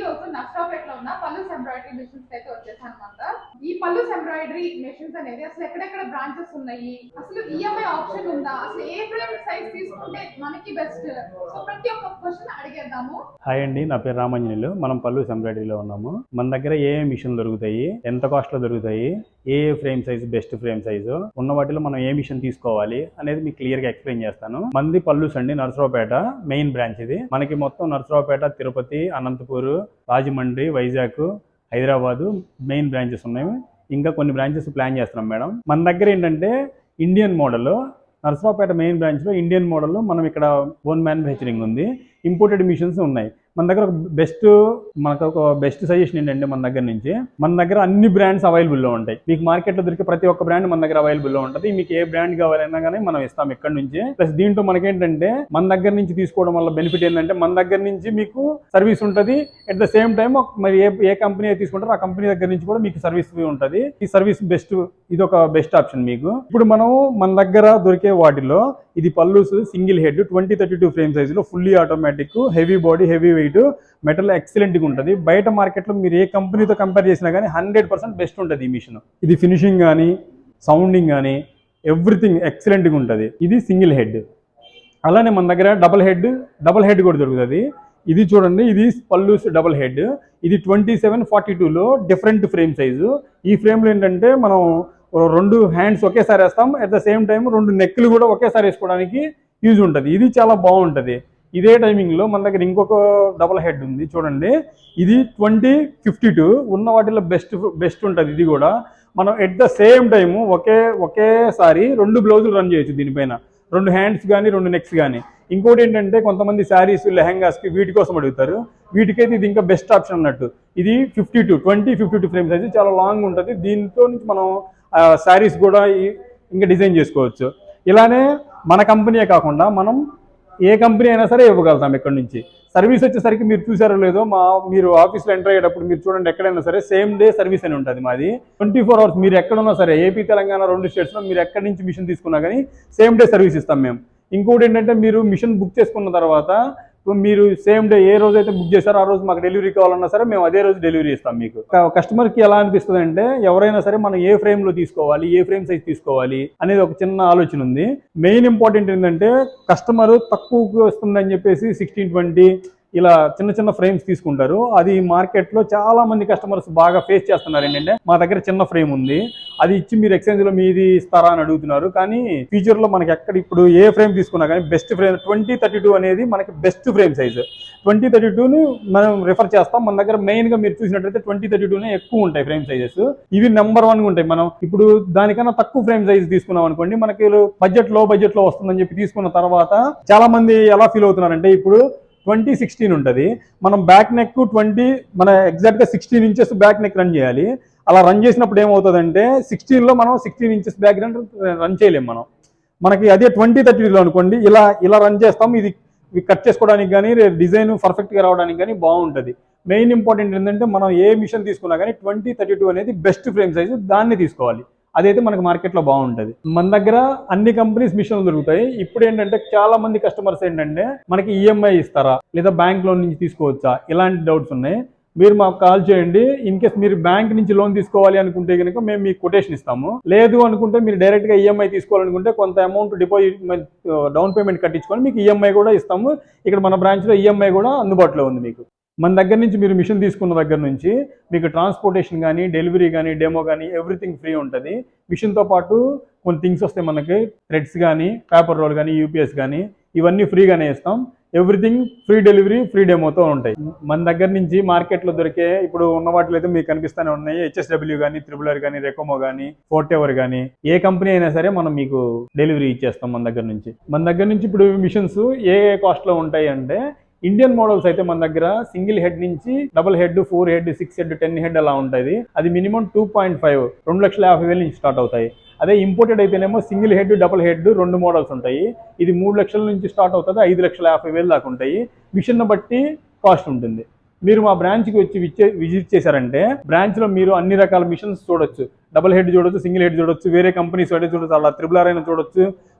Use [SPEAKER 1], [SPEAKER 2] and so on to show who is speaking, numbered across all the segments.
[SPEAKER 1] రోజు నర్సరావుపేటలో ఉన్న pallus embroidery machines అయితే వచ్చేసాను అనమాట. ఈ పల్లూస్ ఎంబ్రాయిడరీ మిషన్స్ అనేది అసలు ఎక్కడెక్కడ బ్రాంచెస్ ఉన్నాయి, అసలు ఈఎంఐ ఆప్షన్ ఉందా, అసలు ఏ ఫ్రేమ్ సైజ్ తీసుకుంటే మనకి బెస్ట్, సో ప్రతి ఒక్క క్వశ్చన్ అడిగేద్దాము.
[SPEAKER 2] హాయ్ అండి, నా పేరు రామాంజనేయులు. మనం పల్లూస్ ఎంబ్రాయిడరీలో ఉన్నాము. మన దగ్గర ఏ మిషన్ దొరుకుతాయి, ఎంత కాస్ట్ లో దొరుకుతాయి, ఏ frame size best frame size ఉన్న వాటిలో మనం ఏ మిషన్ తీసుకోవాలి అనేది మీకు క్లియర్ గా ఎక్స్ప్లెయిన్ చేస్తాను. మంది పల్లూస్ అండి, నర్సరావుపేట మెయిన్ బ్రాంచ్ ఇది. మనకి మొత్తం నర్సరావుపేట, తిరుపతి, అనంతపూర్, రాజమండ్రి, వైజాగ్, హైదరాబాదు మెయిన్ బ్రాంచెస్ ఉన్నాయి. ఇంకా కొన్ని బ్రాంచెస్ ప్లాన్ చేస్తున్నాం మేడం. మన దగ్గర ఏంటంటే ఇండియన్ మోడల్, నర్సరావుపేట మెయిన్ బ్రాంచ్లో ఇండియన్ మోడల్ మనం ఇక్కడ ఓన్ మ్యానుఫ్యాక్చరింగ్ ఉంది. ఇంపోర్టెడ్ మిషన్స్ ఉన్నాయి మన దగ్గర. మనకు ఒక బెస్ట్ సజెషన్ ఏంటంటే మన దగ్గర అన్ని బ్రాండ్స్ అవైలబుల్లో ఉంటాయి. మీకు మార్కెట్లో దొరికే ప్రతి ఒక్క బ్రాండ్ మన దగ్గర అవైలబుల్లో ఉంటుంది. మీకు ఏ బ్రాండ్ కావాలన్నా కానీ మనం ఇస్తాం ఇక్కడ నుంచి. ప్లస్ దీంట్లో మనకేంటంటే మన దగ్గర నుంచి తీసుకోవడం వల్ల బెనిఫిట్ ఏంటంటే మన దగ్గర నుంచి మీకు సర్వీస్ ఉంటుంది. అట్ ద సేమ్ టైం మరి ఏ కంపెనీ తీసుకుంటారో ఆ కంపెనీ దగ్గర నుంచి కూడా మీకు సర్వీస్ ఉంటుంది. ఈ సర్వీస్ బెస్ట్, ఇది ఒక బెస్ట్ ఆప్షన్ మీకు. ఇప్పుడు మనం మన దగ్గర దొరికే వాటిలో ఇది పల్లూస్ సింగిల్ హెడ్ 2032 ఫ్రేమ్ సైజులో fully automatic, heavy body, heavy weight, metal ఎక్సలెంట్గా ఉంటుంది. బయట మార్కెట్లో మీరు ఏ కంపెనీతో కంపేర్ చేసినా కానీ 100% బెస్ట్ ఉంటుంది ఈ మిషన్. ఇది ఫినిషింగ్ కానీ, సౌండింగ్ కానీ, ఎవ్రీథింగ్ ఎక్సలెంట్గా ఉంటుంది. ఇది సింగిల్ హెడ్. అలానే మన దగ్గర డబల్ హెడ్ కూడా దొరుకుతుంది. ఇది చూడండి, ఇది పల్లూస్ డబల్ హెడ్. ఇది 2742లో డిఫరెంట్ ఫ్రేమ్ సైజు. ఈ ఫ్రేమ్లో ఏంటంటే మనం 2 హ్యాండ్స్ ఒకేసారి వేస్తాం. అట్ ద సేమ్ టైం 2 నెక్లు కూడా ఒకేసారి వేసుకోవడానికి యూజ్ ఉంటుంది. ఇది చాలా బాగుంటుంది. ఇదే టైమింగ్లో మన దగ్గర ఇంకొక డబల్ హెడ్ ఉంది చూడండి. ఇది 2052 ఉన్న వాటిలో బెస్ట్ ఉంటుంది. ఇది కూడా మనం ఎట్ ద సేమ్ టైము ఒకేసారి 2 బ్లౌజులు రన్ చేయొచ్చు దీనిపైన. 2 హ్యాండ్స్ కానీ 2 నెక్స్ కానీ. ఇంకోటి ఏంటంటే కొంతమంది శారీస్, లెహంగాస్కి వీటి కోసం అడుగుతారు. వీటికైతే ఇది ఇంకా బెస్ట్ ఆప్షన్ అన్నట్టు. ఇది 2052 ఫ్రేమ్ సైజ్ చాలా లాంగ్ ఉంటుంది. దీంతో నుంచి మనం శారీస్ కూడా ఇంకా డిజైన్ చేసుకోవచ్చు. ఇలానే మన కంపెనీయే కాకుండా మనం ఏ కంపెనీ అయినా సరే ఇవ్వగలుగుతాం ఇక్కడ నుంచి. సర్వీస్ వచ్చేసరికి మీరు చూసారో లేదో, మీరు ఆఫీస్లో ఎంటర్ అయ్యేటప్పుడు మీరు చూడండి, ఎక్కడైనా సరే సేమ్ డే సర్వీస్ అని ఉంటుంది మాది. 24 hours మీరు ఎక్కడున్నా సరే, ఏపీ, తెలంగాణ 2 స్టేట్స్లో మీరు ఎక్కడి నుంచి మిషన్ తీసుకున్నా కానీ సేమ్ డే సర్వీస్ ఇస్తాం మేము. ఇంకోటి ఏంటంటే మీరు మిషన్ బుక్ చేసుకున్న తర్వాత మీరు సేమ్ డే ఏ రోజు అయితే బుక్ చేశారో ఆ రోజు మాకు డెలివరీ కావాలన్నా సరే మేము అదే రోజు డెలివరీ ఇస్తాం మీకు. కస్టమర్కి ఎలా అనిపిస్తుంది అంటే ఎవరైనా సరే మనం ఏ ఫ్రేమ్లో తీసుకోవాలి, ఏ ఫ్రేమ్ సైజ్ తీసుకోవాలి అనేది ఒక చిన్న ఆలోచన ఉంది. మెయిన్ ఇంపార్టెంట్ ఏంటంటే కస్టమర్ తక్కువకి వస్తుందని చెప్పేసి 1620 ఇలా చిన్న ఫ్రేమ్స్ తీసుకుంటారు. అది మార్కెట్లో చాలా మంది కస్టమర్స్ బాగా ఫేస్ చేస్తున్నారు. ఏంటంటే మా దగ్గర చిన్న ఫ్రేమ్ ఉంది, అది ఇచ్చి మీరు ఎక్స్చేంజ్లో మీది ఇస్తారా అని అడుగుతున్నారు. కానీ ఫ్యూచర్లో మనకి ఎక్కడ ఇప్పుడు ఏ ఫ్రేమ్ తీసుకున్నా కానీ బెస్ట్ ఫ్రేమ్ 2032 అనేది మనకి బెస్ట్ ఫ్రేమ్ సైజు. 2032ని మనం రిఫర్ చేస్తాం. మన దగ్గర మెయిన్గా మీరు చూసినట్లయితే 2032నే ఎక్కువ ఉంటాయి ఫ్రేమ్ సైజెస్. ఇవి నెంబర్ 1గా ఉంటాయి. మనం ఇప్పుడు దానికన్నా తక్కువ ఫ్రేమ్ సైజ్ తీసుకున్నాం అనుకోండి, మనకి లో బడ్జెట్లో వస్తుందని చెప్పి తీసుకున్న తర్వాత చాలా మంది ఎలా ఫీల్ అవుతున్నారంటే ఇప్పుడు 2016 ఉంటుంది, మనం బ్యాక్ నెక్ 20 మన ఎగ్జాక్ట్గా 16 ఇంచెస్ బ్యాక్ నెక్ రన్ చేయాలి. అలా రన్ చేసినప్పుడు ఏమవుతుందంటే 16లో మనం 16 ఇంచెస్ బ్యాక్ రన్ చేయలేము. మనకి అదే 2032లో అనుకోండి ఇలా రన్ చేస్తాం. ఇది కట్ చేసుకోవడానికి కానీ డిజైన్ పర్ఫెక్ట్గా రావడానికి కానీ బాగుంటుంది. మెయిన్ ఇంపార్టెంట్ ఏంటంటే మనం ఏ మిషన్ తీసుకున్నా కానీ 2032 అనేది బెస్ట్ ఫ్రేమ్ సైజు, దాన్ని తీసుకోవాలి. అదైతే మనకి మార్కెట్లో బాగుంటుంది. మన దగ్గర అన్ని కంపెనీస్ మిషన్లు దొరుకుతాయి. ఇప్పుడు ఏంటంటే చాలా మంది కస్టమర్స్ ఏంటంటే మనకి ఈఎంఐ ఇస్తారా లేదా బ్యాంక్ లోన్ నుంచి తీసుకోవచ్చా, ఇలాంటి డౌట్స్ ఉన్నాయి. మీరు మాకు కాల్ చేయండి. ఇన్ కేస్ మీరు బ్యాంక్ నుంచి లోన్ తీసుకోవాలి అనుకుంటే కనుక మేము మీకు కొటేషన్ ఇస్తాము. లేదు అనుకుంటే మీరు డైరెక్ట్గా ఈఎంఐ తీసుకోవాలనుకుంటే కొంత అమౌంట్ డిపాజిట్ డౌన్ పేమెంట్ కట్టించుకొని మీకు ఈఎంఐ కూడా ఇస్తాము. ఇక్కడ మన బ్రాంచ్లో ఈఎంఐ కూడా అందుబాటులో ఉంది మీకు. మన దగ్గర నుంచి మీరు మిషన్ తీసుకున్న దగ్గర నుంచి మీకు ట్రాన్స్పోర్టేషన్ కానీ, డెలివరీ కానీ, డెమో కానీ ఎవ్రీథింగ్ ఫ్రీ ఉంటుంది. మిషన్తో పాటు కొన్ని థింగ్స్ వస్తాయి మనకి, థ్రెడ్స్ కానీ, పేపర్ రోల్ కానీ, యూపీఎస్ కానీ, ఇవన్నీ ఫ్రీగానే ఇస్తాం. ఎవ్రీథింగ్ ఫ్రీ డెలివరీ, ఫ్రీ డెమోతో ఉంటాయి. మన దగ్గర నుంచి మార్కెట్లో దొరికే ఇప్పుడు ఉన్న వాటిలో అయితే మీకు కనిపిస్తూనే ఉన్నాయి. HSW కానీ, త్రిబులర్ కానీ, రెకోమో కానీ, ఫోర్టెవర్ కానీ, ఏ కంపెనీ అయినా సరే మనం మీకు డెలివరీ ఇచ్చేస్తాం మన దగ్గర నుంచి. ఇప్పుడు మిషన్స్ ఏ కాస్ట్లో ఉంటాయి అంటే ఇండియన్ మోడల్స్ అయితే మన దగ్గర సింగిల్ హెడ్ నుంచి double head, 4 head, 6 head, 10 head అలా ఉంటుంది. అది మినిమం 2.5 2,50,000 నుంచి స్టార్ట్ అవుతాయి. అదే ఇంపోర్టెడ్ అయితేనేమో single head, double head 2 models ఉంటాయి. ఇది 3 లక్షల నుంచి స్టార్ట్ అవుతుంది, 5,50,000 దాకా ఉంటాయి. మిషన్ బట్టి కాస్ట్ ఉంటుంది. మీరు మా బ్రాంచ్కి వచ్చి విజిట్ చేశారంటే బ్రాంచ్లో మీరు అన్ని రకాల మిషన్స్ చూడొచ్చు. డబుల్ హెడ్ చూడొచ్చు, సింగిల్ హెడ్ చూడొచ్చు, వేరే కంపెనీస్ అయితే చూడొచ్చు, అలా త్రిబులర్ అయినా చూడొచ్చు,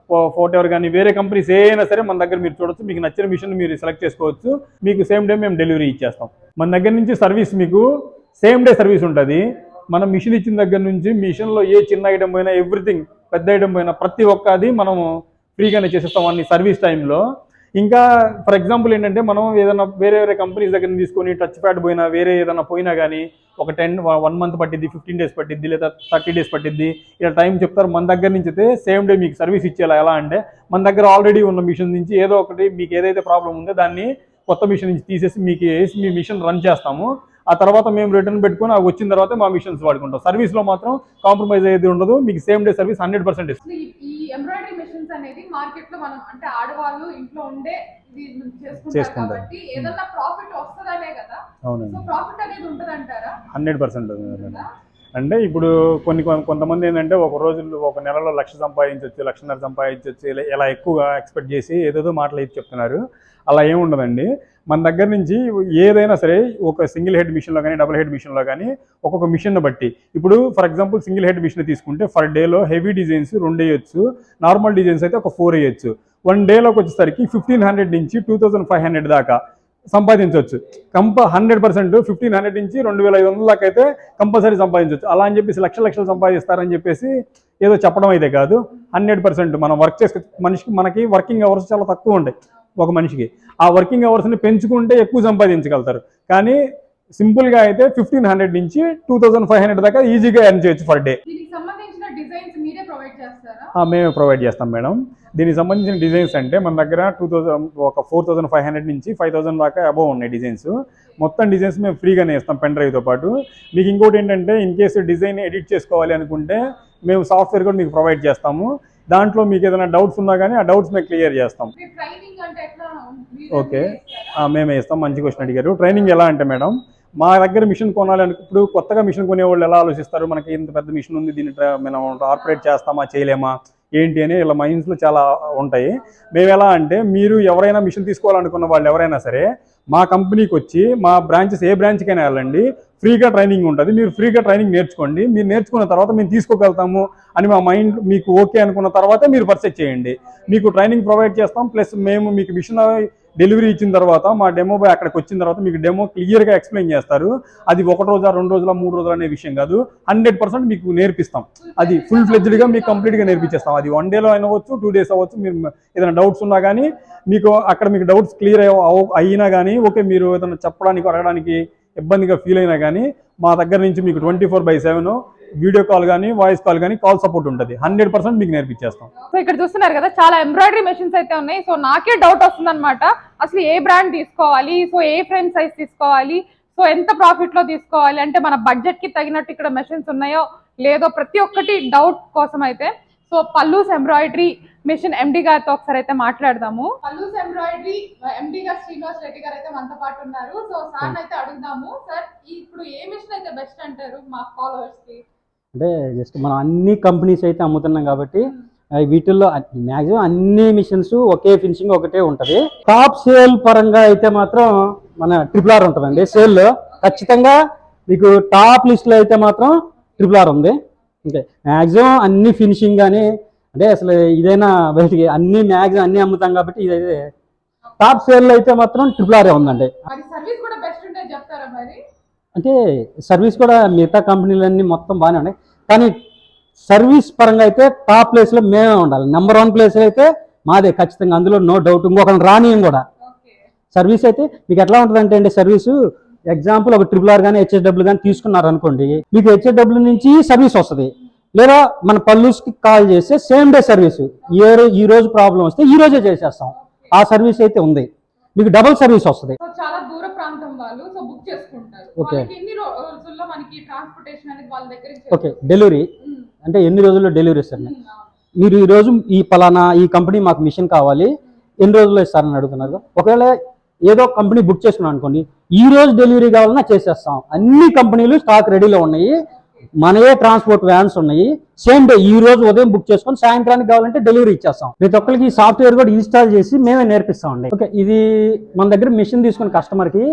[SPEAKER 2] ఫోర్టెవర్ కానీ వేరే కంపెనీస్ ఏమైనా సరే మన దగ్గర మీరు చూడొచ్చు. మీకు నచ్చిన మిషన్ మీరు సెలెక్ట్ చేసుకోవచ్చు. మీకు సేమ్ డే మేము డెలివరీ ఇచ్చేస్తాం. మన దగ్గర నుంచి సర్వీస్ మీకు సేమ్ డే సర్వీస్ ఉంటుంది. మనం మిషన్ ఇచ్చిన దగ్గర నుంచి మిషన్లో ఏ చిన్న ఐటమ్ పోయినా ఎవ్రీథింగ్, పెద్ద ఐటమ్ పోయినా ప్రతి ఒక్కది మనం ఫ్రీగానే చేసేస్తాం అన్ని సర్వీస్ టైంలో. ఇంకా ఫర్ ఎగ్జాంపుల్ ఏంటంటే మనం ఏదైనా వేరే వేరే కంపెనీస్ దగ్గర తీసుకొని టచ్ ప్యాడ్ పోయినా వేరే ఏదైనా పోయినా కానీ ఒక 1 month పట్టిద్ది, 15 days పట్టిద్ది, లేదా 30 days పట్టిద్ది, ఇలా టైం చెప్తారు. మన దగ్గర నుంచి అయితే సేమ్ డే మీకు సర్వీస్ ఇచ్చేలా. ఎలా అంటే మన దగ్గర ఆల్రెడీ ఉన్న మిషన్ నుంచి ఏదో ఒకటి మీకు ఏదైతే ప్రాబ్లం ఉందో దాన్ని కొత్త మిషన్ నుంచి తీసేసి మీకు వేసి మీ మిషన్ రన్ చేస్తాము. ఆ తర్వాత మేము రిటర్న్ పెట్టుకొని అవి వచ్చిన తర్వాత మా మిషన్స్ వాడుకుంటాం. సర్వీస్లో మాత్రం కాంప్రమైజ్ అయ్యేది ఉండదు. మీకు సేమ్ డే సర్వీస్ 100% ఇస్తుంది.
[SPEAKER 1] ఈ ఎంబ్రాయిడరీ మెషిన్స్ అనేది మార్కెట్ లో మనం అంటే ఆడవాళ్ళు ఇంట్లో ఉండే చేసుకుంటారు కాబట్టి ఏదన్నా ప్రాఫిట్ వస్తదనే కదా. అవునండి. సో ప్రాఫిట్ అనేది ఉంటదంటారా?
[SPEAKER 2] 100% అంటే ఇప్పుడు కొంతమంది ఏంటంటే ఒక రోజుల్లో ఒక నెలలో 1,00,000 సంపాదించవచ్చు, 1,50,000 సంపాదించవచ్చు, ఇలా ఎక్కువగా ఎక్స్పెక్ట్ చేసి ఏదేదో మాటలు అయితే చెప్తున్నారు. అలా ఏముండదండి. మన దగ్గర నుంచి ఏదైనా సరే ఒక సింగిల్ హెడ్ మిషన్లో కానీ డబుల్ హెడ్ మిషన్లో కానీ ఒక్కొక్క మిషన్ బట్టి, ఇప్పుడు for example single head machine తీసుకుంటే ఫర్ డేలో హెవీ డిజైన్స్ 2 వేయచ్చు, నార్మల్ డిజైన్స్ అయితే ఒక 4 వేయచ్చు. 1 డేలోకి వచ్చేసరికి 1,500 నుంచి 2,500 దాకా సంపాదించవచ్చు. 100% 1,500 నుంచి 2,500 దాకా అయితే కంపల్సరీ సంపాదించవచ్చు. అలా అని చెప్పేసి లక్షలు సంపాదిస్తారని చెప్పేసి ఏదో చెప్పడం అయితే కాదు. 100% మనం వర్క్ చేసే మనకి వర్కింగ్ అవర్స్ చాలా తక్కువ ఉంటాయి ఒక మనిషికి. ఆ వర్కింగ్ అవర్స్ని పెంచుకుంటే ఎక్కువ సంపాదించగలుగుతారు. కానీ సింపుల్గా అయితే 1,500 నుంచి 2,500 దాకా ఈజీగా ఎర్న్ చేయొచ్చు పర్ డే. మేమే ప్రొవైడ్ చేస్తాం మేడం. దీనికి సంబంధించిన డిజైన్స్ అంటే మన దగ్గర 4,500 నుంచి 5,000 దాకా అబోవ్ ఉన్నాయి డిజైన్స్. మొత్తం డిజైన్స్ మేము ఫ్రీగానే ఇస్తాం పెన్ డ్రైవ్తో పాటు. మీకు ఇంకోటి ఏంటంటే ఇన్ కేసు డిజైన్ ఎడిట్ చేసుకోవాలి అనుకుంటే మేము సాఫ్ట్వేర్ కూడా మీకు ప్రొవైడ్ చేస్తాము. దాంట్లో మీకు ఏదైనా డౌట్స్ ఉన్నా కానీ ఆ డౌట్స్ మేము క్లియర్ చేస్తాం. ఓకే, మేమే ఇస్తాం. మంచి క్వశ్చన్ అడిగారు. ట్రైనింగ్ ఎలా అంటే మేడం, మా దగ్గర మిషన్ కొనాలని ఇప్పుడు కొత్తగా మిషన్ కొనేవాళ్ళు ఎలా ఆలోచిస్తారు, మనకి ఇంత పెద్ద మిషన్ ఉంది, దీన్ని మనం ఆపరేట్ చేస్తామా చేయలేమా ఏంటి అని ఇలా మైండ్స్లో చాలా ఉంటాయి. మేము ఎలా అంటే మీరు ఎవరైనా మిషన్ తీసుకోవాలనుకున్న వాళ్ళు ఎవరైనా సరే మా కంపెనీకి వచ్చి మా బ్రాంచెస్ ఏ బ్రాంచ్కైనా వెళ్ళండి, ఫ్రీగా ట్రైనింగ్ ఉంటుంది. మీరు ఫ్రీగా ట్రైనింగ్ నేర్చుకోండి. మీరు నేర్చుకున్న తర్వాత మేము తీసుకోగలుగుతాము అని మా మైండ్ మీకు ఓకే అనుకున్న తర్వాతే మీరు పర్చేజ్ చేయండి. మీకు ట్రైనింగ్ ప్రొవైడ్ చేస్తాం. ప్లస్ మేము మీకు మిషన్ డెలివరీ ఇచ్చిన తర్వాత మా డెమో బాయ్ అక్కడికి వచ్చిన తర్వాత మీకు డెమో క్లియర్గా ఎక్స్ప్లెయిన్ చేస్తారు. అది 1 రోజా 2 రోజుల 3 రోజులు అనే విషయం కాదు, 100% మీకు నేర్పిస్తాం. అది ఫుల్ ఫ్లెడ్జ్డ్గా మీకు కంప్లీట్గా నేర్పించేస్తాం. అది 1 డేలో అయినవచ్చు, 2 days అవ్వచ్చు. మీరు ఏదైనా డౌట్స్ ఉన్నా కానీ మీకు అక్కడ మీకు డౌట్స్ క్లియర్ అయినా కానీ ఓకే, మీరు ఏదైనా చెప్పడానికి అడగడానికి ఇబ్బందిగా ఫీల్ అయినా కానీ మా దగ్గర నుంచి మీకు 24/7 వీడియో కాల్ కానీ వాయిస్ కాల్ కానీ కాల్ సపోర్ట్ ఉంటుంది. 100% మీకు నేర్పించేస్తాం.
[SPEAKER 1] సో ఇక్కడ చూస్తున్నారు కదా చాలా ఎంబ్రాయిడరీ మెషిన్స్ అయితే ఉన్నాయి. సో నాకే డౌట్ వస్తుంది అనమాట, అసలు ఏ బ్రాండ్ తీసుకోవాలి, సో ఏ ఫ్రేమ్ సైజ్ తీసుకోవాలి, సో ఎంత ప్రాఫిట్ లో తీసుకోవాలి, అంటే మన బడ్జెట్ కి తగినట్టు ఇక్కడ మెషిన్స్ ఉన్నాయో లేదో ప్రతి ఒక్కటి డౌట్ కోసం అయితే సో పల్లూస్ ఎంబ్రాయిడరీ మిషన్ ఎండి గారితో ఒకసారి అయితే మాట్లాడదాము. పల్లూస్ ఎంబ్రాయిడరీ ఎండి గారు శ్రీనివాస్ రెడ్డి గారు అయితే మనతో పాటు ఉన్నారు. సో సార్ అయితే అడుగుదాము, సార్ ఇప్పుడు ఏ మిషన్ అయితే బెస్ట్ అంటారు మా ఫాలోవర్స్ కి?
[SPEAKER 3] అంటే జస్ట్ మనం అన్ని కంపెనీస్ అయితే అమ్ముతున్నాం కాబట్టి వీటిల్లో మ్యాక్సిమం అన్ని మిషన్స్ ఒకే ఫినిషింగ్ ఒకటే ఉంటుంది. టాప్ సేల్ పరంగా అయితే మాత్రం మన RRR ఉంటుందండి. సేల్లో ఖచ్చితంగా మీకు టాప్ లిస్ట్లో అయితే మాత్రం RRR ఉంది. అంటే మ్యాక్సిమం అన్ని ఫినిషింగ్ కానీ అంటే అసలు ఇదైనా బయటికి అన్ని మ్యాక్సిమం అన్ని అమ్ముతాం కాబట్టి ఇదైతే టాప్ సేల్లో అయితే మాత్రం RRR ఉందండి. అంటే సర్వీస్ కూడా మిగతా కంపెనీలన్నీ మొత్తం బాగానే ఉన్నాయి, కానీ సర్వీస్ పరంగా అయితే టాప్ ప్లేస్లో మేమే ఉండాలి. నెంబర్ 1 ప్లేస్లో అయితే మాదే ఖచ్చితంగా, అందులో నో డౌట్. ఇంకొకరిని రానియం కూడా. సర్వీస్ అయితే మీకు ఎట్లా ఉంటుంది అంటే సర్వీసు ఎగ్జాంపుల్ ఒక RRR కానీ HSW కానీ తీసుకున్నారు అనుకోండి, మీకు HSW నుంచి సర్వీస్ వస్తుంది. లేదా మన పల్లూస్కి కాల్ చేస్తే సేమ్ డే సర్వీసు. ఈ రోజు ప్రాబ్లం వస్తే ఈ రోజే చేసేస్తాం. ఆ సర్వీస్ అయితే ఉంది. మీకు డబుల్ సర్వీస్ వస్తుంది.
[SPEAKER 1] చాలా దూర ప్రాంతం వాళ్ళు సో బుక్ చేసుకుంటారు.
[SPEAKER 3] ఓకే,
[SPEAKER 1] ఎన్ని రోజుల్లో మనకి ట్రాన్స్పోర్టేషన్ అనేది వాళ్ళ దగ్గర
[SPEAKER 3] ఓకే డెలివరీ అంటే ఎన్ని రోజుల్లో డెలివరీ ఇస్తారు? మీరు ఈ రోజు ఈ పలానా ఈ కంపెనీ మాకు మిషన్ కావాలి, ఎన్ని రోజుల్లో ఇస్తారని అడుగుతున్నారు. ఒకవేళ ఏదో కంపెనీ బుక్ చేసుకున్నాం అనుకోండి, ఈ రోజు డెలివరీ కావాలన్నా చేసేస్తాం. అన్ని కంపెనీలు స్టాక్ రెడీలో ఉన్నాయి. మనయే ట్రాన్స్పోర్ట్ వ్యాన్స్ ఉన్నాయి. సేమ్ డే ఈ రోజు ఉదయం బుక్ చేసుకొని సాయంత్రానికి కావాలంటే డెలివరీ ఇచ్చేస్తాం. ప్రతి ఒక్కరికి ఈ సాఫ్ట్వేర్ కూడా ఇన్స్టాల్ చేసి మేమే నేర్పిస్తామండి. ఓకే, ఇది మన దగ్గర మిషన్ తీసుకున్న కస్టమర్కి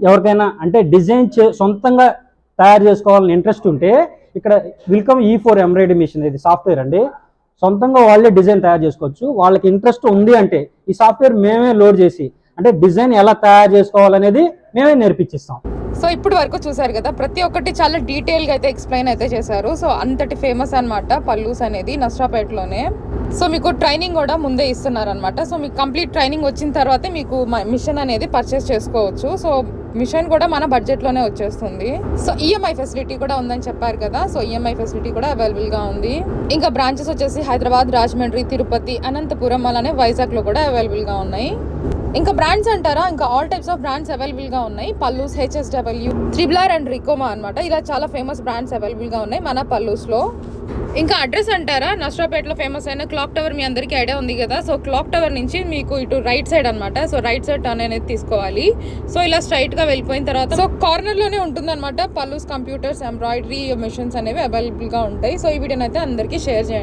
[SPEAKER 3] ఎవరికైనా అంటే డిజైన్ సొంతంగా తయారు చేసుకోవాలని ఇంట్రెస్ట్ ఉంటే ఇక్కడ వెల్కమ్ E4 ఎంబ్రాయిడరీ మిషన్ ఇది సాఫ్ట్వేర్ అండి. సొంతంగా వాళ్ళే డిజైన్ తయారు చేసుకోవచ్చు. వాళ్ళకి ఇంట్రెస్ట్ ఉంది అంటే ఈ సాఫ్ట్వేర్ మేమే లోడ్ చేసి అంటే డిజైన్ ఎలా తయారు చేసుకోవాలనేది మేమే నేర్పించిస్తాం.
[SPEAKER 1] సో ఇప్పుడు వరకు చూసారు కదా, ప్రతి ఒక్కటి చాలా డీటెయిల్గా అయితే ఎక్స్ప్లెయిన్ అయితే చేశారు. సో అంతటి ఫేమస్ అన్నమాట పల్లూస్ అనేది నస్రాపేటలోనే. సో మీకు ట్రైనింగ్ కూడా ముందే ఇస్తున్నారు అనమాట. సో మీకు కంప్లీట్ ట్రైనింగ్ వచ్చిన తర్వాతే మీకు మిషన్ అనేది పర్చేస్ చేసుకోవచ్చు. సో మిషన్ కూడా మన బడ్జెట్లోనే వచ్చేస్తుంది. సో ఈఎంఐ ఫెసిలిటీ కూడా ఉందని చెప్పారు కదా, సో ఈఎంఐ ఫెసిలిటీ కూడా అవైలబుల్గా ఉంది. ఇంకా బ్రాంచెస్ వచ్చేసి హైదరాబాద్, రాజమండ్రి, తిరుపతి, అనంతపురం అలానే వైజాగ్లో కూడా అవైలబుల్గా ఉన్నాయి. ఇంకా బ్రాండ్స్ అంటారా, ఇంకా ఆల్ టైప్స్ ఆఫ్ బ్రాండ్స్ అవైలబుల్గా ఉన్నాయి. Pallus, HSW, triple R and Ricoma అనమాట. ఇలా చాలా ఫేమస్ బ్రాండ్స్ అవైలబుల్గా ఉన్నాయి మన పల్లూస్లో. ఇంకా అడ్రస్ అంటారా, నస్రాపేటలో ఫేమస్ అయిన క్లాక్ టవర్ మీ అందరికీ ఐడియా ఉంది కదా. సో క్లాక్ టవర్ నుంచి మీకు ఇటు రైట్ సైడ్ అనమాట. సో రైట్ సైడ్ టర్న్ అనేది తీసుకోవాలి. సో ఇలా స్ట్రైట్గా వెళ్ళిపోయిన తర్వాత సో కార్నర్లోనే ఉంటుంది అనమాట పల్లూస్ కంప్యూటర్స్, ఎంబ్రాయిడరీ మిషన్స్ అనేవి అవైలబుల్గా ఉంటాయి. సో ఈ వీడియోని అయితే అందరికీ షేర్ చేయండి.